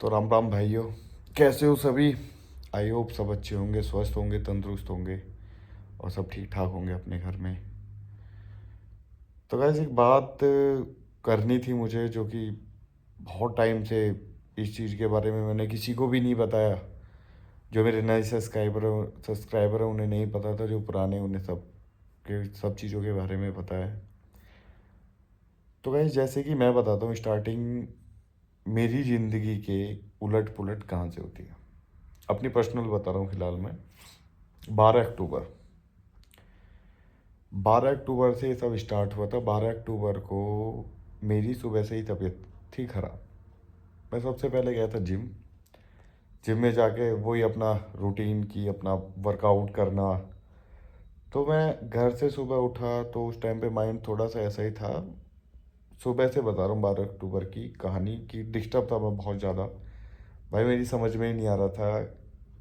तो राम राम भाइयों, कैसे हो सभी। आई होप सब अच्छे होंगे, स्वस्थ होंगे, तंदुरुस्त होंगे और सब ठीक ठाक होंगे अपने घर में। तो गाइस एक बात करनी थी मुझे, जो कि बहुत टाइम से इस चीज़ के बारे में मैंने किसी को भी नहीं बताया। जो मेरे नए सब्सक्राइबर हैं उन्हें नहीं पता था, जो पुराने उन्हें सब चीज़ों के बारे में पता है। तो गाइस जैसे कि मैं बताता हूँ, स्टार्टिंग मेरी ज़िंदगी के उलट पुलट कहाँ से होती है। अपनी पर्सनल बता रहा हूँ फिलहाल मैं। 12 अक्टूबर 12 अक्टूबर से ये सब स्टार्ट हुआ था। 12 अक्टूबर को मेरी सुबह से ही तबीयत थी खराब। मैं सबसे पहले गया था जिम। जिम में जाके वही अपना रूटीन की अपना वर्कआउट करना। तो मैं घर से सुबह उठा तो उस टाइम पे माइंड थोड़ा सा ऐसा ही था। सुबह से बता रहा हूँ 12 अक्टूबर की कहानी की, डिस्टर्ब था मैं बहुत ज़्यादा। भाई मेरी समझ में ही नहीं आ रहा था,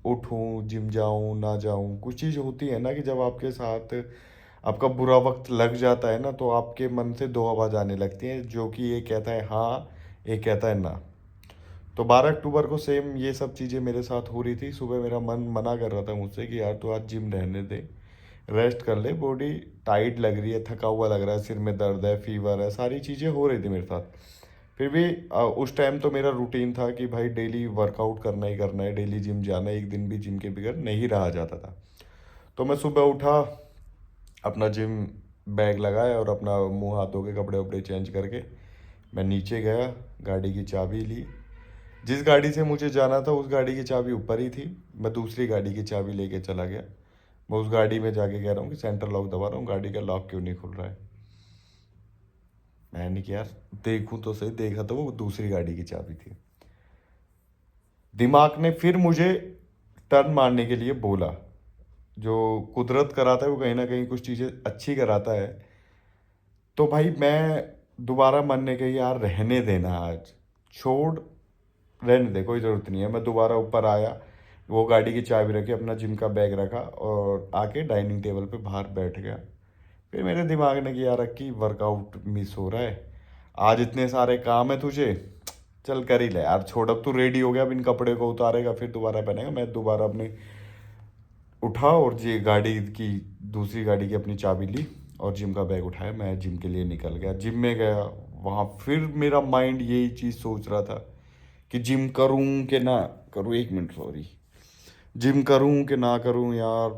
उठूं जिम जाऊं ना जाऊं। कुछ चीज़ होती है ना कि जब आपके साथ आपका बुरा वक्त लग जाता है ना, तो आपके मन से दो आवाज़ आने लगती हैं, जो कि ये कहता है हाँ, ये कहता है ना। तो 12 अक्टूबर को सेम ये सब चीज़ें मेरे साथ हो रही थी। सुबह मेरा मन मना कर रहा था मुझसे कि यार तू आज जिम रहने दे, रेस्ट कर ले, बॉडी टाइट लग रही है, थका हुआ लग रहा है, सिर में दर्द है, फीवर है, सारी चीज़ें हो रही थी मेरे साथ। फिर भी उस टाइम तो मेरा रूटीन था कि भाई डेली वर्कआउट करना ही करना है, डेली जिम जाना है, एक दिन भी जिम के बगैर नहीं रहा जाता था। तो मैं सुबह उठा, अपना जिम बैग लगाया और अपना मुंह हाथ धो के कपड़े वपड़े चेंज करके मैं नीचे गया, गाड़ी की चाबी ली। जिस गाड़ी से मुझे जाना था उस गाड़ी की चाबी ऊपर ही थी। मैं दूसरी गाड़ी की चाबी लेके चला गया। मैं उस गाड़ी में जाके कह रहा हूँ कि सेंटर लॉक दबा रहा हूँ, गाड़ी का लॉक क्यों नहीं खुल रहा है। मैंने कि यार देखूँ तो सही, देखा तो वो दूसरी गाड़ी की चाबी थी। दिमाग ने फिर मुझे टर्न मारने के लिए बोला। जो कुदरत कराता है वो कहीं ना कहीं कुछ चीज़ें अच्छी कराता है। तो भाई मैं दोबारा मन ने कही यार रहने देना, आज छोड़, रहने दे, कोई ज़रूरत नहीं है। मैं दोबारा ऊपर आया, वो गाड़ी की चाबी रखी, अपना जिम का बैग रखा और आके डाइनिंग टेबल पे बाहर बैठ गया। फिर मेरे दिमाग ने कि यार अक्की वर्कआउट मिस हो रहा है, आज इतने सारे काम है तुझे, चल कर ही ले यार, छोड़, अब तू रेडी हो गया, अब इन कपड़े को उतारेगा फिर दोबारा पहनेगा। मैं दोबारा अपनी उठा और जी गाड़ी की दूसरी गाड़ी की अपनी चाबी ली और जिम का बैग उठाया, मैं जिम के लिए निकल गया। जिम में गया, वहाँ फिर मेरा माइंड यही चीज़ सोच रहा था कि जिम करूँ कि ना करूँ। एक मिनट सॉरी, जिम करूँ कि ना करूँ यार,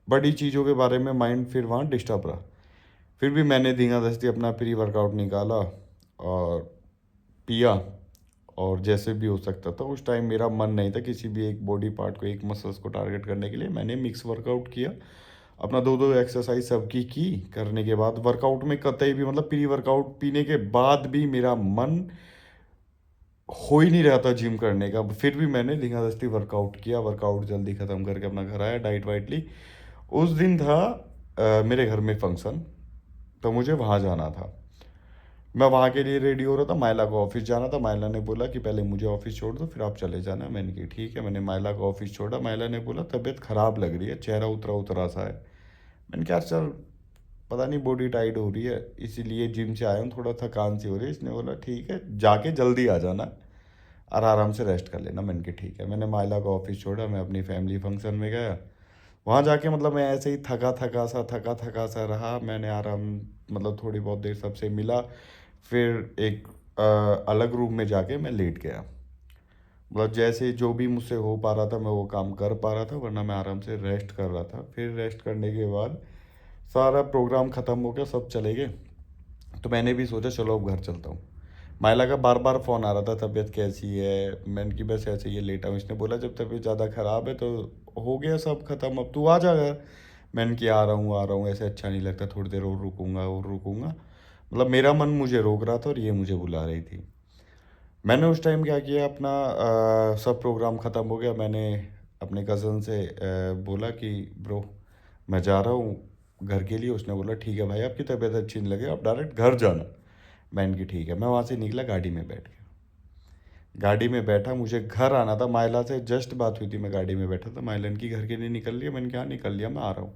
बड़ी चीज़ों के बारे में माइंड फिर वहाँ डिस्टर्ब रहा। फिर भी मैंने धींगा दस्ती अपना प्री वर्कआउट निकाला और पिया। और जैसे भी हो सकता था, उस टाइम मेरा मन नहीं था किसी भी एक बॉडी पार्ट को, एक मसल्स को टारगेट करने के लिए। मैंने मिक्स वर्कआउट किया, अपना दो दो एक्सरसाइज सबकी की। करने के बाद वर्कआउट में कतई भी, मतलब प्री वर्कआउट पीने के बाद भी मेरा मन हो ही नहीं रहा था जिम करने का। फिर भी मैंने धींगादस्ती वर्कआउट किया, वर्कआउट जल्दी ख़त्म करके अपना घर आया, डाइट वाइट ली। उस दिन था मेरे घर में फंक्शन, तो मुझे वहाँ जाना था। मैं वहाँ के लिए रेडी हो रहा था, मायला को ऑफिस जाना था। मायला ने बोला कि पहले मुझे ऑफिस छोड़ दो फिर आप चले जाना। मैंने कहा ठीक है। मैंने मायला को ऑफिस छोड़ा। मायला ने बोला तबीयत ख़राब लग रही है, चेहरा उतरा उतरा सा है। मैंने कहा चल, पता नहीं बॉडी टाइट हो रही है, इसीलिए जिम से आया हूँ, थोड़ा थकान सी हो रही है। इसने बोला ठीक है, जाके जल्दी आ जाना और आराम से रेस्ट कर लेना। मैंने कहा ठीक है। मैंने मायला को ऑफिस छोड़ा, मैं अपनी फैमिली फंक्शन में गया। वहाँ जाके मतलब मैं ऐसे ही थका थका सा रहा। मैंने आराम, मतलब थोड़ी बहुत देर सबसे मिला, फिर एक अलग रूम में जाके मैं लेट गया। मतलब जैसे जो भी मुझसे हो पा रहा था मैं वो काम कर पा रहा था, वरना मैं आराम से रेस्ट कर रहा था। फिर रेस्ट करने के बाद सारा प्रोग्राम ख़त्म हो गया, सब चले गए। तो मैंने भी सोचा चलो अब घर चलता हूँ। माइला का बार बार फ़ोन आ रहा था, तबीयत कैसी है। मैंने की बस ऐसे ही लेटा हूँ। इसने बोला जब तबीयत ज़्यादा ख़राब है तो हो गया सब ख़त्म, अब तू आ जा घर। मैंने कि आ रहा हूँ, ऐसे अच्छा नहीं लगता, थोड़ी देर और रुकूंगा। मतलब मेरा मन मुझे रोक रहा था और ये मुझे बुला रही थी। मैंने उस टाइम क्या किया, अपना सब प्रोग्राम ख़त्म हो गया। मैंने अपने कज़न से बोला कि ब्रो मैं जा रहा हूँ घर के लिए। उसने बोला ठीक है भाई, आपकी तबीयत अच्छी नहीं लगे आप डायरेक्ट घर जाना। मैंने की ठीक है। मैं वहाँ से निकला, गाड़ी में बैठ गया। गाड़ी में बैठा, मुझे घर आना था। माइला से जस्ट बात हुई थी, मैं गाड़ी में बैठा था। माइला की घर के लिए निकल लिया। मैंने कहा निकल लिया, मैं आ रहा हूँ।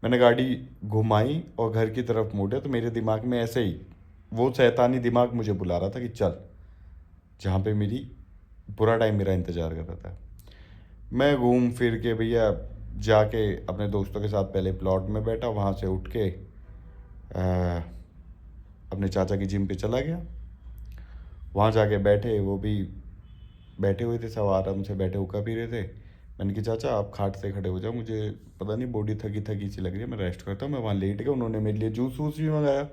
मैंने गाड़ी घुमाई और घर की तरफ मुड़े तो मेरे दिमाग में ऐसे ही वो शैतानी दिमाग मुझे बुला रहा था कि चल जहाँ पे मेरी पूरा टाइम मेरा इंतज़ार कर रहा था। मैं घूम फिर के भैया जाके अपने दोस्तों के साथ पहले प्लॉट में बैठा, वहाँ से उठ के अपने चाचा की जिम पे चला गया। वहाँ जाके बैठे, वो भी बैठे हुए थे, सब आराम से बैठे हुक्का पी रहे थे। मैंने कहा चाचा आप खाट से खड़े हो जाओ, मुझे पता नहीं बॉडी थकी थकी सी लग रही है, मैं रेस्ट करता हूँ। मैं वहाँ लेट गया, उन्होंने मेरे लिए जूस वूस भी मंगाया।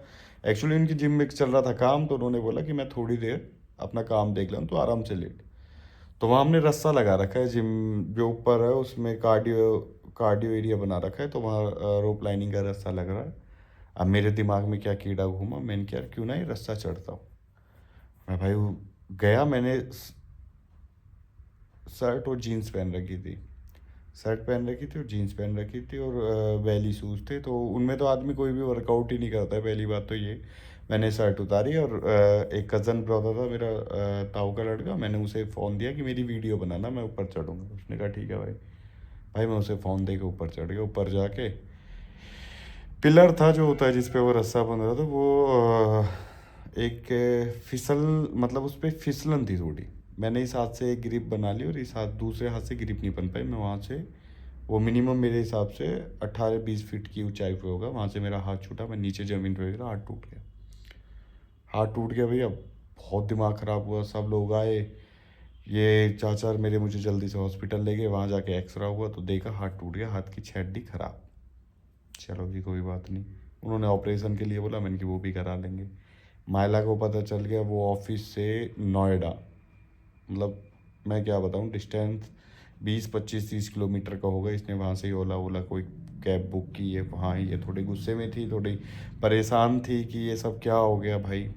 एक्चुअली उनकी जिम में चल रहा था काम, तो उन्होंने बोला कि मैं थोड़ी देर अपना काम देख लूँ, तो आराम से लेट। तो वहाँ हमने रस्सा लगा रखा है, जिम जो ऊपर है उसमें कार्डियो कार्डियो एरिया बना रखा है, तो वहाँ रोप लाइनिंग का रस्सा लग रहा है। अब मेरे दिमाग में क्या कीड़ा घूमा, मैंने क्या क्यों ना ये रस्सा चढ़ता हूँ। मैं भाई गया, मैंने शर्ट और जीन्स पहन रखी थी, शर्ट पहन रखी थी और जीन्स पहन रखी थी, और वैली शूज़ थे, तो उनमें तो आदमी कोई भी वर्कआउट ही नहीं करता है, पहली बात तो ये। मैंने शर्ट उतारी और एक कज़न ब्रदर था मेरा, ताऊ का लड़का, मैंने उसे फ़ोन दिया कि मेरी वीडियो बनाना, मैं ऊपर चढ़ूँगा। उसने कहा ठीक है भाई। भाई मैं उसे फ़ोन दे के ऊपर चढ़ गया। ऊपर जाके पिलर था जो होता है जिस पे वो रस्सा बंध रहा था, वो एक फिसल, मतलब उस पर फिसलन थी थोड़ी। मैंने इस हाथ से एक ग्रिप बना ली और इस हाथ दूसरे हाथ से ग्रिप नहीं बन पाई। मैं वहाँ से, वो मिनिमम मेरे हिसाब से 18-20 फीट की ऊंचाई पे होगा, वहाँ से मेरा हाथ छूटा, मैं नीचे ज़मीन पे गिरा, हाथ टूट गया। हाथ टूट गया भैया, बहुत दिमाग ख़राब हुआ। सब लोग आए, ये चाचा मेरे मुझे जल्दी से हॉस्पिटल ले गए। वहाँ जाके एक्सरा हुआ तो देखा हाथ टूट गया, हाथ की 6 हड्डी ख़राब। चलो जी कोई बात नहीं, उन्होंने ऑपरेशन के लिए बोला, मैंने कि वो भी करा लेंगे। मायला को पता चल गया, वो ऑफिस से नोएडा, मतलब मैं क्या बताऊँ, डिस्टेंस 20-25-30 किलोमीटर का होगा। इसने वहाँ से ही ओला ओला कोई कैब बुक की है। वहाँ ये थोड़ी गुस्से में थी, थोड़ी परेशान थी कि ये सब क्या हो गया भाई।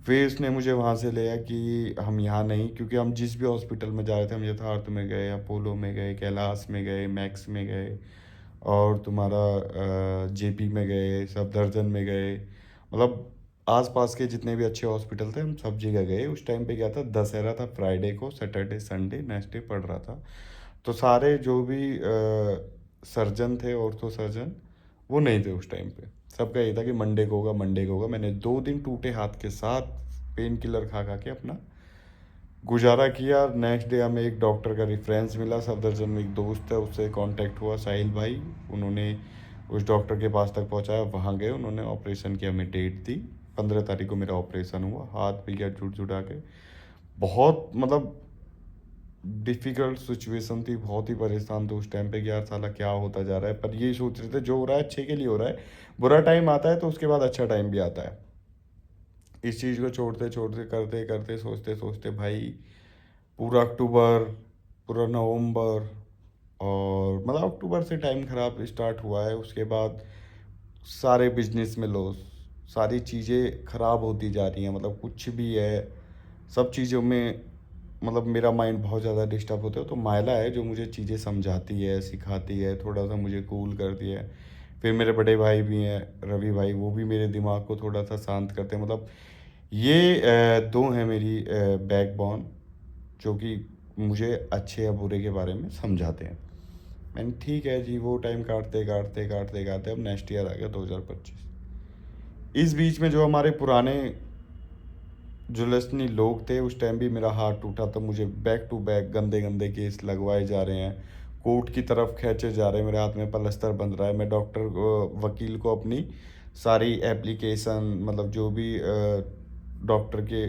फिर उसने मुझे वहाँ से लिया कि हम यहाँ नहीं, क्योंकि हम जिस भी हॉस्पिटल में जा रहे थे, हम यथार्थ में गए, अपोलो में गए, कैलाश में गए, मैक्स में गए, और तुम्हारा जेपी में गए, सफदरजंग में गए, मतलब आसपास के जितने भी अच्छे हॉस्पिटल थे हम सब जगह गए। उस टाइम पे क्या था, दशहरा था, फ्राइडे को, सैटरडे संडे नेक्स्ट डे पड़ रहा था। तो सारे जो भी सर्जन थे, ऑर्थो सर्जन, वो नहीं थे उस टाइम पे। सबका ये था कि मंडे को होगा, मंडे को होगा। मैंने 2 दिन टूटे हाथ के साथ पेन किलर खा खा के अपना गुजारा किया। नेक्स्ट डे हमें एक डॉक्टर का रेफरेंस मिला, सफदरजंग में एक दोस्त है, उससे कांटेक्ट हुआ, साहिल भाई, उन्होंने उस डॉक्टर के पास तक पहुंचाया। वहाँ गए, उन्होंने ऑपरेशन की हमें डेट दी। 15 तारीख को मेरा ऑपरेशन हुआ। हाथ भी गया जुट जुटा के, बहुत मतलब डिफ़िकल्ट सिचुएशन थी, बहुत ही परेशान थे उस टाइम पे कि यार साला क्या होता जा रहा है। पर ये सोच रहे थे जो हो रहा है अच्छे के लिए हो रहा है, बुरा टाइम आता है तो उसके बाद अच्छा टाइम भी आता है। इस चीज़ को छोड़ते छोड़ते करते करते सोचते सोचते भाई पूरा अक्टूबर, पूरा नवंबर, और मतलब अक्टूबर से टाइम ख़राब स्टार्ट हुआ है। उसके बाद सारे बिजनेस में लॉस, सारी चीज़ें ख़राब होती जा रही हैं, मतलब कुछ भी है, सब चीज़ों में मतलब मेरा माइंड बहुत ज़्यादा डिस्टर्ब होता है। तो मायला है जो मुझे चीज़ें समझाती है, सिखाती है, थोड़ा सा मुझे कूल करती है। फिर मेरे बड़े भाई भी हैं, रवि भाई, वो भी मेरे दिमाग को थोड़ा सा शांत करते हैं। मतलब ये दो हैं मेरी बैकबोन, जो कि मुझे अच्छे या बुरे के बारे में समझाते हैं। मैंने ठीक है जी, वो टाइम काटते काटते काटते काटते अब नेक्स्ट ईयर आ गया 2025। इस बीच में जो हमारे पुराने जुलसनी लोग थे, उस टाइम भी मेरा हाथ टूटा, तो मुझे बैक टू बैक गंदे गंदे केस लगवाए जा रहे हैं, कोर्ट की तरफ खींचे जा रहे हैं, मेरे हाथ में पलस्तर बंध रहा है। मैं डॉक्टर वकील को अपनी सारी एप्लीकेशन, मतलब जो भी डॉक्टर के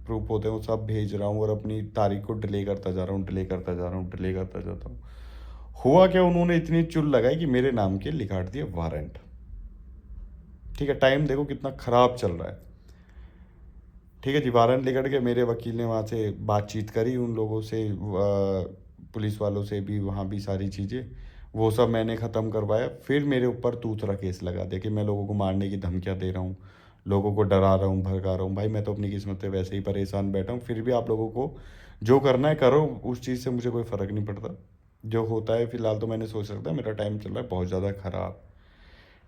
प्रूफ होते हैं वो सब भेज रहा हूँ, और अपनी तारीख को डिले करता जा रहा हूँ, डिले करता जा रहा हूँ, डिले करता जाता हूँ। हुआ क्या, उन्होंने इतनी चुल लगाई कि मेरे नाम के लिखाट दिए वारंट। ठीक है, टाइम देखो कितना ख़राब चल रहा है। ठीक है जी, वारंट लिखट के मेरे वकील ने वहाँ से बातचीत करी उन लोगों से, पुलिस वालों से भी, वहाँ भी सारी चीज़ें वो सब मैंने ख़त्म करवाया। फिर मेरे ऊपर दूसरा केस लगा दिया कि मैं लोगों को मारने की धमकियाँ दे रहा हूँ, लोगों को डरा रहा हूँ, भड़का रहा हूँ। भाई मैं तो अपनी किस्मत से वैसे ही परेशान बैठा हूँ, फिर भी आप लोगों को जो करना है करो, उस चीज़ से मुझे कोई फ़र्क नहीं पड़ता। जो होता है फ़िलहाल तो मैंने सोच रखा था, मेरा टाइम चल रहा है बहुत ज़्यादा ख़राब।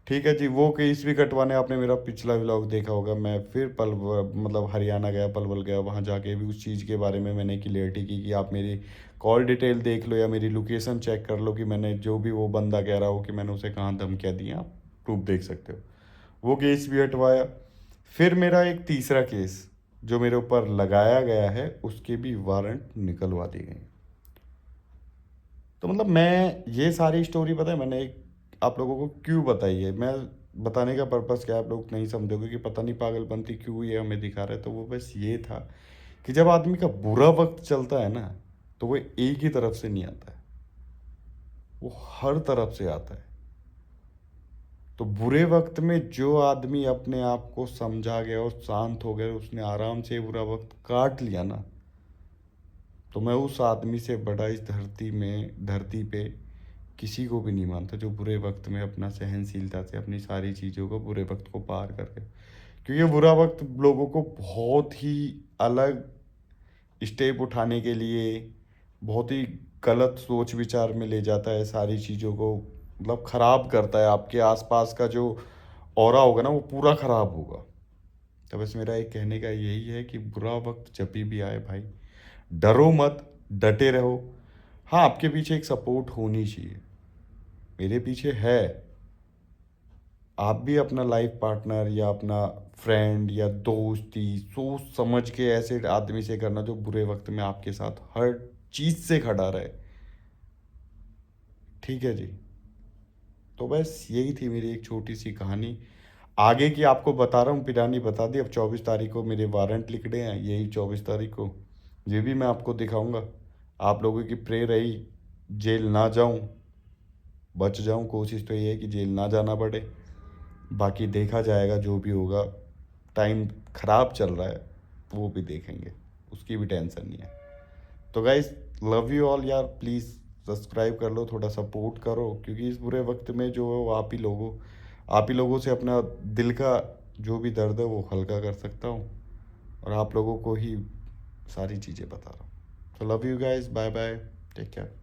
ठीक है जी, वो केस भी कटवाने, आपने मेरा पिछला व्लॉग देखा होगा, मैं फिर मतलब हरियाणा गया, पलवल गया, वहाँ जाके भी उस चीज़ के बारे में मैंने क्लियरिटी की कि आप मेरी कॉल डिटेल देख लो या मेरी लोकेशन चेक कर लो कि मैंने जो भी वो बंदा कह रहा हो कि मैंने उसे कहाँ धमकियाँ दी हैं, आप प्रूफ देख सकते हो। वो केस भी हटवाया। फिर मेरा एक तीसरा केस जो मेरे ऊपर लगाया गया है उसके भी वारंट निकलवा दिए गए। तो मतलब मैं ये सारी स्टोरी पता है मैंने आप लोगों को क्यों बताई है, मैं बताने का पर्पस क्या है आप लोग नहीं समझोगे कि पता नहीं पागलपंती क्यों ये हमें दिखा रहा है। तो वो बस ये था कि जब आदमी का बुरा वक्त चलता है ना, तो वो एक ही तरफ से नहीं आता है, वो हर तरफ से आता है। तो बुरे वक्त में जो आदमी अपने आप को समझा गया और शांत हो गया, उसने आराम से बुरा वक्त काट लिया ना, तो मैं उस आदमी से बड़ा इस धरती पे किसी को भी नहीं मानता जो बुरे वक्त में अपना सहनशीलता से अपनी सारी चीज़ों को बुरे वक्त को पार करके। क्योंकि बुरा वक्त लोगों को बहुत ही अलग स्टेप उठाने के लिए, बहुत ही गलत सोच विचार में ले जाता है, सारी चीज़ों को मतलब ख़राब करता है। आपके आसपास का जो ऑरा होगा ना वो पूरा ख़राब होगा। तो बस मेरा एक कहने का यही है कि बुरा वक्त जब भी आए भाई, डरो मत, डटे रहो। हाँ, आपके पीछे एक सपोर्ट होनी चाहिए, मेरे पीछे है। आप भी अपना लाइफ पार्टनर या अपना फ्रेंड या दोस्ती सोच समझ के ऐसे आदमी से करना जो बुरे वक्त में आपके साथ हर चीज़ से खड़ा रहे। ठीक है जी। तो बस यही थी मेरी एक छोटी सी कहानी। आगे की आपको बता रहा हूँ, पिरानी बता दी। अब 24 तारीख को मेरे वारंट लिख रहे हैं, यही 24 तारीख को ये भी मैं आपको दिखाऊंगा। आप लोगों की प्रे रही जेल ना जाऊं, बच जाऊं। कोशिश तो ये है कि जेल ना जाना पड़े, बाकी देखा जाएगा जो भी होगा। टाइम ख़राब चल रहा है, वो भी देखेंगे, उसकी भी टेंशन नहीं है। तो गाइस, लव यू ऑल यार, प्लीज़ सब्सक्राइब कर लो, थोड़ा सपोर्ट करो, क्योंकि इस बुरे वक्त में जो है वो आप ही लोगों से अपना दिल का जो भी दर्द है वो हल्का कर सकता हूँ, और आप लोगों को ही सारी चीज़ें बता रहा हूँ। तो love you guys, bye bye, take care.